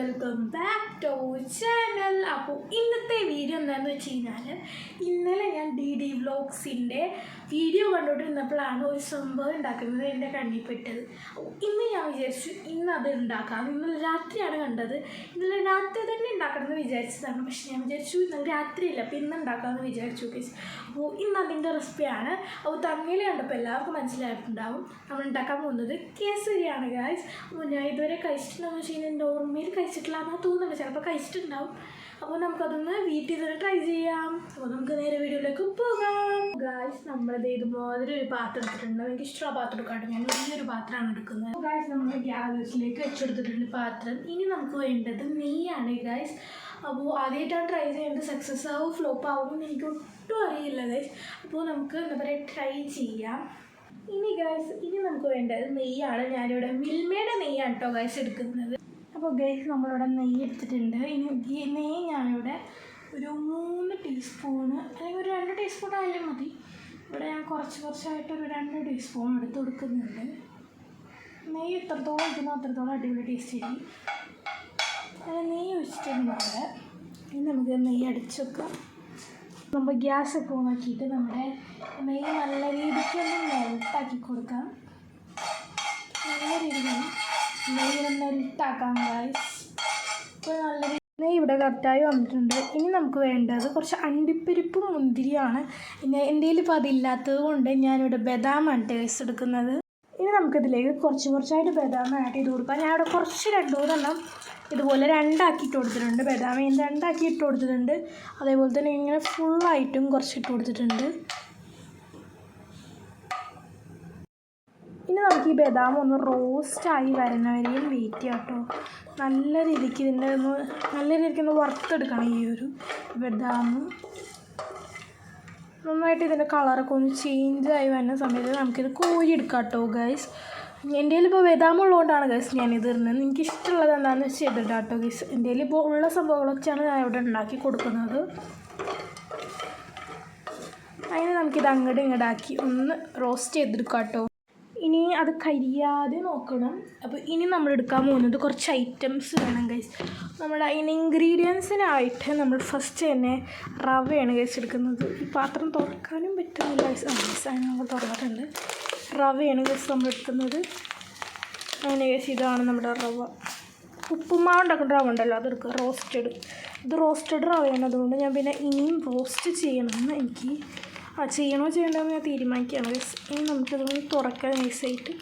Welcome back to channel. അപ്പോൾ ഇന്നത്തെ video എന്താണെന്ന് വെച്ച് കഴിഞ്ഞാൽ, ഇന്നലെ ഞാൻ DD വ്ലോഗ്സിൻ്റെ വീഡിയോ കണ്ടുകൊണ്ടിരുന്നപ്പോഴാണ് ഒരു സംഭവം ഉണ്ടാക്കുന്നത് എൻ്റെ കണ്ണിൽ പെട്ടത്. ഇന്ന് ഞാൻ വിചാരിച്ചു അത് ഉണ്ടാക്കാം. ഇന്നലെ രാത്രിയാണ് കണ്ടത്. ഇന്നലെ രാത്രി തന്നെ ഉണ്ടാക്കണമെന്ന് വിചാരിച്ചതാണ്, പക്ഷെ ഞാൻ വിചാരിച്ചു ഇന്നലെ രാത്രിയില്ല, അപ്പോൾ ഇന്ന് ഉണ്ടാക്കാമെന്ന് വിചാരിച്ചു. അപ്പോൾ ഇന്ന് അതിൻ്റെ റെസിപ്പിയാണ്. അപ്പോൾ തമ്മിൽ കണ്ടപ്പോൾ എല്ലാവർക്കും മനസ്സിലായിട്ടുണ്ടാവും നമ്മൾ ഉണ്ടാക്കാൻ പോകുന്നത് കേസരിയാണ് ഗായ്സ്. അപ്പോൾ ഞാൻ ഇതുവരെ കഴിച്ചിട്ടുണ്ടെന്ന് വെച്ച് കഴിഞ്ഞാൽ നോർമൽ കഴിച്ചിട്ടില്ല എന്നാണ് തോന്നുന്നുണ്ട്, ചിലപ്പോൾ കഴിച്ചിട്ടുണ്ടാവും. അപ്പോൾ നമുക്കതൊന്ന് വീട്ടിൽ തന്നെ ട്രൈ ചെയ്യാം. അപ്പോൾ നമുക്ക് നേരെ വീഡിയോയിലേക്ക് പോകാം. ഗായ്സ് നമ്മളിത് ഇതുപോലെ ഒരു പാത്രം എടുത്തിട്ടുണ്ട്. എനിക്ക് ഇഷ്ടമുള്ള പാത്രം എടുക്കാണ്ട് ഞാൻ വലിയൊരു പാത്രമാണ് എടുക്കുന്നത്. ഗായ്സ് നമ്മൾ ഗ്യാസിലേക്ക് വെച്ചെടുത്തിട്ടുണ്ട് പാത്രം. ഇനി നമുക്ക് വേണ്ടത് നെയ്യാണ് ഗായ്സ്. അപ്പോൾ ആദ്യമായിട്ടാണ് ട്രൈ ചെയ്യുന്നത്. സക്സസ് ആവും ഫ്ലോപ്പ് ആവും എനിക്ക് ഒട്ടും അറിയില്ല ഗൈസ്. അപ്പോൾ നമുക്ക് എന്താ പറയുക ട്രൈ ചെയ്യാം. ഇനി നമുക്ക് വേണ്ടത് നെയ്യാണ്. ഞാനിവിടെ മിൽമയുടെ നെയ്യാണ് കേട്ടോ ഗൈസ് എടുക്കുന്നത്. അപ്പോൾ ഗൈസ് നമ്മളിവിടെ നെയ്യ് എടുത്തിട്ടുണ്ട്. ഇനി നെയ്യ് ഞാനിവിടെ ഒരു 3 ടീസ്പൂണ് അല്ലെങ്കിൽ ഒരു 2 ടീസ്പൂൺ ആയാലും മതി. ഇവിടെ ഞാൻ കുറച്ചായിട്ടൊരു 2 ടീസ്പൂൺ എടുത്ത് കൊടുക്കുന്നുണ്ട്. നെയ്യ് എത്രത്തോളം ഇരിക്കുന്നു അത്രത്തോളം അടിപൊളി ടേസ്റ്റ് ചെയ്യും. നെയ്യ് ഒഴിച്ചിട്ടുണ്ട് അവിടെ. ഇനി നമുക്ക് നെയ്യ് അടിച്ച് വെക്കാം. നമ്മൾ ഗ്യാസൊക്കെ ഓണാക്കിയിട്ട് നമ്മുടെ നെയ്യ് നല്ല രീതിക്കൊന്ന് മെൽട്ടാക്കി കൊടുക്കാം. നല്ല രീതിയിൽ നെയ്യ് മെൽട്ടാക്കാം ഗൈസ്. ഇപ്പോൾ നല്ല നെയ്യ് ഇവിടെ കറക്റ്റായി വന്നിട്ടുണ്ട്. ഇനി നമുക്ക് വേണ്ടത് കുറച്ച് അണ്ടിപ്പരിപ്പും മുന്തിരിയാണ്. പിന്നെ എൻ്റെ കയ്യിൽ ഇപ്പോൾ അതില്ലാത്തത് കൊണ്ട് ഞാനിവിടെ ബദാമാണ് ടേസ്റ്റ് എടുക്കുന്നത്. ഇനി നമുക്കിതിലേക്ക് കുറച്ചായിട്ട് ബദാം ആഡ് ചെയ്ത് കൊടുക്കാം. ഞാനിവിടെ കുറച്ച് 2-3 ഇതുപോലെ 2 ആക്കിയിട്ട് കൊടുത്തിട്ടുണ്ട്. ബദാം 2 ആക്കി ഇട്ട് കൊടുത്തിട്ടുണ്ട്. അതേപോലെ തന്നെ ഇങ്ങനെ ഫുള്ളായിട്ടും കുറച്ച് ഇട്ട് കൊടുത്തിട്ടുണ്ട്. ഇനി നമുക്ക് ഈ ബദാം ഒന്ന് റോസ്റ്റായി വരുന്നവരെയും വെയിറ്റ് ചെയ്യാം കേട്ടോ. നല്ല രീതിക്ക് ഒന്ന് വറുത്തെടുക്കണം ഈ ഒരു ബദാം. നന്നായിട്ട് ഇതിൻ്റെ കളറൊക്കെ ഒന്ന് ചേഞ്ചായി വരുന്ന സമയത്ത് നമുക്കിത് കോരിയെടുക്കാം കേട്ടോ ഗൈസ്. എൻ്റെ കയ്യിൽ ഇപ്പോൾ ബദാം ഉള്ളതുകൊണ്ടാണ് ഗൈസ് ഞാനിത് ഇടുന്നത്. എനിക്ക് ഇഷ്ടമുള്ളത് എന്താണെന്ന് വെച്ച് ചെയ്തിട്ടാണ് കേട്ടോ ഗൈസ്. എൻ്റെ കയ്യിൽ ഇപ്പോൾ ഉള്ള സംഭവങ്ങളൊക്കെയാണ് ഞാൻ ഇവിടെ ഉണ്ടാക്കി കൊടുക്കുന്നത്. അതിന് നമുക്കിത് അങ്ങോട്ട് ഇങ്ങോട്ടാക്കി ഒന്ന് റോസ്റ്റ് ചെയ്തെടുക്കാം കേട്ടോ. ഇനി അത് കരിയാതെ നോക്കണം. അപ്പോൾ ഇനി നമ്മൾ എടുക്കാൻ പോകുന്നത് കുറച്ച് ഐറ്റംസ് വേണം ഗൈസ്. നമ്മുടെ അതിന് ഇൻഗ്രീഡിയൻസിനായിട്ട് നമ്മൾ ഫസ്റ്റ് തന്നെ റവയാണ് ഗൈസ് എടുക്കുന്നത്. ഈ പാത്രം തുറക്കാനും പറ്റുന്നില്ല ഗൈസ്. നമ്മൾ തുറന്നിട്ടുണ്ട്. റവയാണ് ഗൈസ് നമ്മൾ എടുക്കുന്നത്. അങ്ങനെ ഗൈസ് ഇതാണ് നമ്മുടെ റവ. ഉപ്പുമാവ് ഉണ്ടാക്കുന്ന റവ ഉണ്ടല്ലോ അതെടുക്കുക, റോസ്റ്റഡ്. ഇത് റോസ്റ്റഡ് റവയാണ്. അതുകൊണ്ട് ഞാൻ പിന്നെ ഇനിയും റോസ്റ്റ് ചെയ്യണമെന്ന് എനിക്ക് ചെയ്യണോ ചെയ്യണമെന്ന് ഞാൻ തീരുമാനിക്കുകയാണ് ഗൈസ്. ഇനി നമുക്കതൊന്ന് തുറക്കാൻ നൈസായിട്ട്.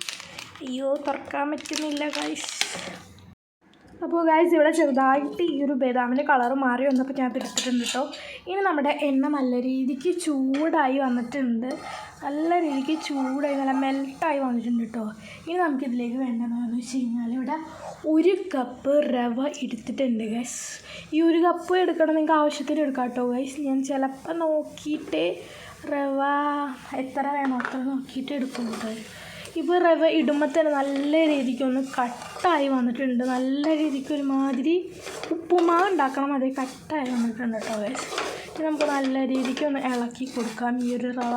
അയ്യോ തുറക്കാൻ പറ്റുന്നില്ല ഗൈസ്. അപ്പോൾ ഗൈസ് ഇവിടെ ചെറുതായിട്ട് ഈ ഒരു ബദാമിൻ്റെ കളറ് മാറി വന്നപ്പോൾ ഞാൻ എടുത്തിട്ടുണ്ട് കേട്ടോ. ഇനി നമ്മുടെ എണ്ണ നല്ല രീതിക്ക് ചൂടായി വന്നിട്ടുണ്ട്. നല്ല രീതിക്ക് ചൂടായി നല്ല മെൽട്ടായി വന്നിട്ടുണ്ട് കേട്ടോ. ഇനി നമുക്കിതിലേക്ക് വേണ്ടതെന്ന് വെച്ച് കഴിഞ്ഞാൽ ഇവിടെ 1 കപ്പ് റവ എടുത്തിട്ടുണ്ട് ഗൈസ്. ഈ 1 കപ്പ് എടുക്കണം, നിങ്ങൾക്ക് ആവശ്യത്തിന് എടുക്കാം കേട്ടോ ഗൈസ്. ഞാൻ ചിലപ്പോൾ നോക്കിയിട്ട് റവ എത്ര വേണോ അത്ര നോക്കിയിട്ട് എടുക്കുന്നത്. ഇപ്പോൾ റവ ഇടുമ്പോൾ തന്നെ നല്ല രീതിക്കൊന്ന് കട്ടായി വന്നിട്ടുണ്ട്. നല്ല രീതിക്ക് ഒരുമാതിരി ഉപ്പുമാവ് ഉണ്ടാക്കണം അതേ കട്ടായി വന്നിട്ടുണ്ട് കേട്ടോ ഗൈസ്. ഇനി നമുക്ക് നല്ല രീതിക്കൊന്ന് ഇളക്കി കൊടുക്കാം. ഈ ഒരു റവ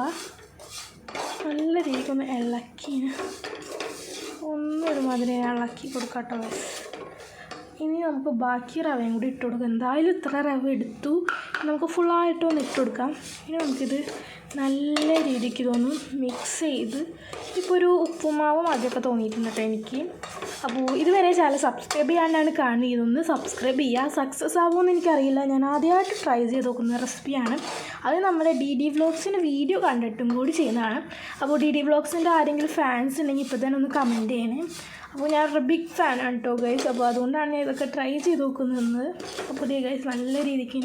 നല്ല രീതിക്കൊന്ന് ഇളക്കി ഒരുമാതിരി ഇളക്കി കൊടുക്കാം കേട്ടോ ഗൈസ്. ഇനി നമുക്ക് ബാക്കി റവയും കൂടി ഇട്ട് കൊടുക്കാം. എന്തായാലും ഇത്ര റവ എടുത്തു, നമുക്ക് ഫുള്ളായിട്ടൊന്ന് ഇട്ട് കൊടുക്കാം. ഇനി നമുക്കിത് നല്ല രീതിക്ക് ഇതൊന്ന് മിക്സ് ചെയ്ത് ഇപ്പോൾ ഒരു ഉപ്പുമാവും അതൊക്കെ തോന്നിയിട്ടുണ്ട് കേട്ടോ എനിക്ക്. അപ്പോൾ ഇതുവരെ ചാനൽ സബ്സ്ക്രൈബ് ചെയ്യാണ്ടാണ് കാണുന്നത്. ഇതൊന്ന് സബ്സ്ക്രൈബ് ചെയ്യുക. സക്സസ് ആവുമെന്ന് എനിക്കറിയില്ല. ഞാൻ ആദ്യമായിട്ട് ട്രൈ ചെയ്ത് നോക്കുന്ന റെസിപ്പിയാണ്. അത് നമ്മുടെ DD വ്ലോഗ്സിൻ്റെ വീഡിയോ കണ്ടിട്ടും കൂടി ചെയ്യുന്നതാണ്. അപ്പോൾ DD വ്ലോഗ്സിൻ്റെ ആരെങ്കിലും ഫാൻസ് ഉണ്ടെങ്കിൽ ഇപ്പോൾ തന്നെ ഒന്ന് കമൻറ്റ് ചെയ്യണേ. അപ്പോൾ ഞാനൊരു ബിഗ് ഫാനാണ് കേട്ടോ ഗൈസ്. അപ്പോൾ അതുകൊണ്ടാണ് ഞാൻ ഇതൊക്കെ ട്രൈ ചെയ്ത് നോക്കുന്നത്. അപ്പോൾ ഇതേ ഗൈസ് നല്ല രീതിക്ക്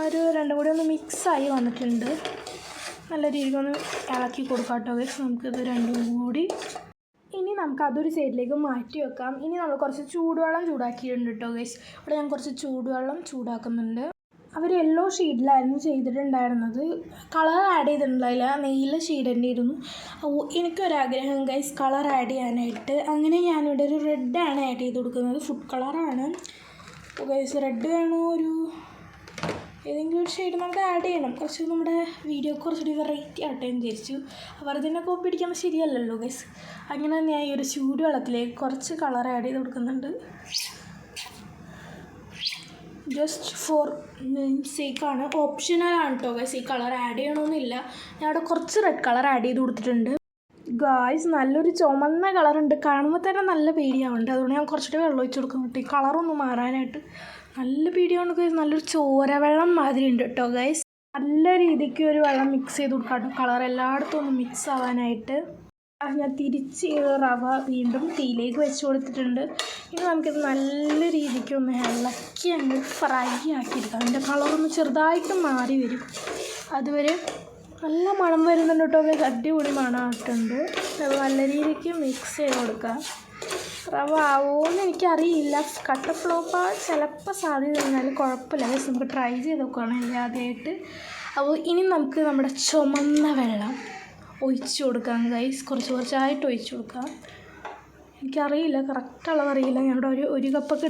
ഒരു 2 കൂടി ഒന്ന് മിക്സായി വന്നിട്ടുണ്ട്. നല്ല രീതിക്കൊന്ന് ഇളക്കി കൊടുക്കാം കേട്ടോ ഗൈസ്. നമുക്കിത് 2 കൂടി ഇനി നമുക്ക് അതൊരു സൈഡിലേക്ക് മാറ്റി വെക്കാം. ഇനി നമ്മൾ കുറച്ച് ചൂടുവെള്ളം ചൂടാക്കിയിട്ടുണ്ട് കേട്ടോ ഗൈസ്. ഇവിടെ ഞാൻ കുറച്ച് ചൂടുവെള്ളം ചൂടാക്കുന്നുണ്ട്. അവർ യെല്ലോ ഷീഡിലായിരുന്നു ചെയ്തിട്ടുണ്ടായിരുന്നത്, കളർ ആഡ് ചെയ്തിട്ടുണ്ടായില്ല, നെയ്യിലെ ഷീഡിൻ്റെ ആയിരുന്നു. അപ്പോൾ എനിക്കൊരാഗ്രഹം ഗൈസ് കളർ ആഡ് ചെയ്യാനായിട്ട്. അങ്ങനെ ഞാനിവിടെ ഒരു റെഡാണ് ആഡ് ചെയ്ത് കൊടുക്കുന്നത്. ഫുഡ് കളറാണ്. അപ്പോൾ ഗൈസ് റെഡ് വേണോ, ഒരു ഏതെങ്കിലും ഒരു ഷെയ്ഡ് നമുക്ക് ആഡ് ചെയ്യണം. കുറച്ച് നമ്മുടെ വീഡിയോ കുറച്ചുകൂടി വെറൈറ്റി ആവട്ടെ എന്ന് വിചാരിച്ചു. അവർ തന്നെ കോപ്പി അടിക്കുമ്പോൾ ശരിയല്ലല്ലോ ഗൈസ്. അങ്ങനെ ഞാൻ ഈ ഒരു ചൂടുവെള്ളത്തിലേക്ക് കുറച്ച് കളർ ആഡ് ചെയ്ത് കൊടുക്കുന്നുണ്ട്. ജസ്റ്റ് ഫോർ സേക്കാണ്, ഓപ്ഷണലാണ് കേട്ടോ ഗൈസ്. ഈ കളർ ആഡ് ചെയ്യണമെന്നില്ല. ഞാൻ അവിടെ കുറച്ച് റെഡ് കളർ ആഡ് ചെയ്ത് കൊടുത്തിട്ടുണ്ട്. ഗായ്സ് നല്ലൊരു ചുമന്ന കളറുണ്ട്, കാണുമ്പോൾ തന്നെ നല്ല പേടിയാവുന്നുണ്ട്. അതുകൊണ്ട് ഞാൻ കുറച്ചുകൂടി വെള്ളം ഒഴിച്ച് കൊടുക്കാൻ പറ്റും ഈ കളറൊന്ന് മാറാനായിട്ട്. നല്ല പേടിയാവുണ്ട് ഗൈസ്, നല്ലൊരു ചോര വെള്ളം മാതിരി ഉണ്ട് കേട്ടോ ഗൈസ്. നല്ല രീതിക്ക് ഒരു വെള്ളം മിക്സ് ചെയ്ത് കൊടുക്കാം കേട്ടോ, കളർ എല്ലായിടത്തും ഒന്ന് മിക്സ് ആവാനായിട്ട്. ഞാൻ തിരിച്ച് റവ വീണ്ടും തീയിലേക്ക് വെച്ച് കൊടുത്തിട്ടുണ്ട്. ഇനി നമുക്കിത് നല്ല രീതിക്ക് ഒന്ന് ഇളക്കി അങ്ങ് ഫ്രൈ ആക്കിയെടുക്കാം. അതിൻ്റെ കളറൊന്ന് ചെറുതായിട്ട് മാറി വരും, അതുവരെ നല്ല മണം വരുന്നുണ്ട് കേട്ടോ. അടിപൊളി മണമായിട്ടുണ്ട്. അത് നല്ല രീതിക്ക് മിക്സ് ചെയ്ത് കൊടുക്കാം. റവ ആവുമെന്ന് എനിക്കറിയില്ല, കട്ട ഫ്ലോപ്പ് ചിലപ്പോൾ സാധ്യത എന്നാലും കുഴപ്പമില്ല. നമുക്ക് ട്രൈ ചെയ്ത് നോക്കുകയാണെങ്കിൽ ആദ്യമായിട്ട്. അപ്പോൾ ഇനി നമുക്ക് നമ്മുടെ ചുമന്ന വെള്ളം ഒഴിച്ച് കൊടുക്കാം ഗൈസ്, കുറച്ചായിട്ട് ഒഴിച്ച് കൊടുക്കാം. എനിക്കറിയില്ല, കറക്റ്റ് അളവറിയില്ല. ഞാൻ ഇവിടെ ഒരു കപ്പൊക്കെ